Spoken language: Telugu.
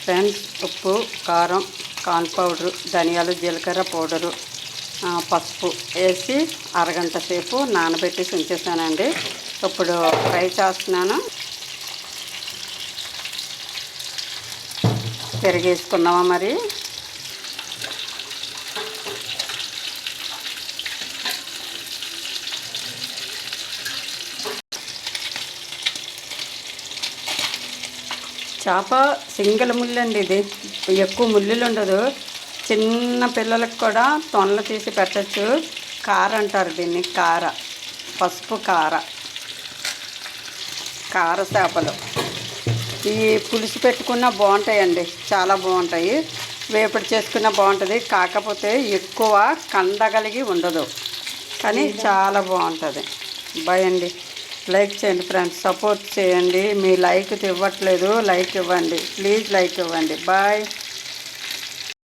ఫ్రెండ్స్, ఉప్పు, కారం, కార్న్ పౌడరు, ధనియాలు, జీలకర్ర పౌడరు, పసుపు వేసి అరగంట సేపు నానబెట్టేసి ఉంచేసానండి. ఇప్పుడు ఫ్రై చేస్తున్నాను. తిరిగేసుకున్నామా మరి. చేప సింగిల్ ముళ్ళు అండి, ఇది ఎక్కువ ముళ్ళులు ఉండదు. చిన్న పిల్లలకు కూడా తొనలు తీసి పెట్టచ్చు. కార అంటారు దీన్ని, కార. పసుపు కార చేపలు ఈ పులుసు పెట్టుకున్నా బాగుంటాయండి, చాలా బాగుంటాయి. వేపుడు చేసుకున్నా బాగుంటుంది, కాకపోతే ఎక్కువ కండగలిగి ఉండదు, కానీ చాలా బాగుంటుంది. బాయ్ అండి. లైక్ చేయండి ఫ్రెండ్స్, సపోర్ట్ చేయండి. మీ లైక్ ఇవ్వట్లేదు, లైక్ ఇవ్వండి ప్లీజ్, లైక్ ఇవ్వండి. బాయ్.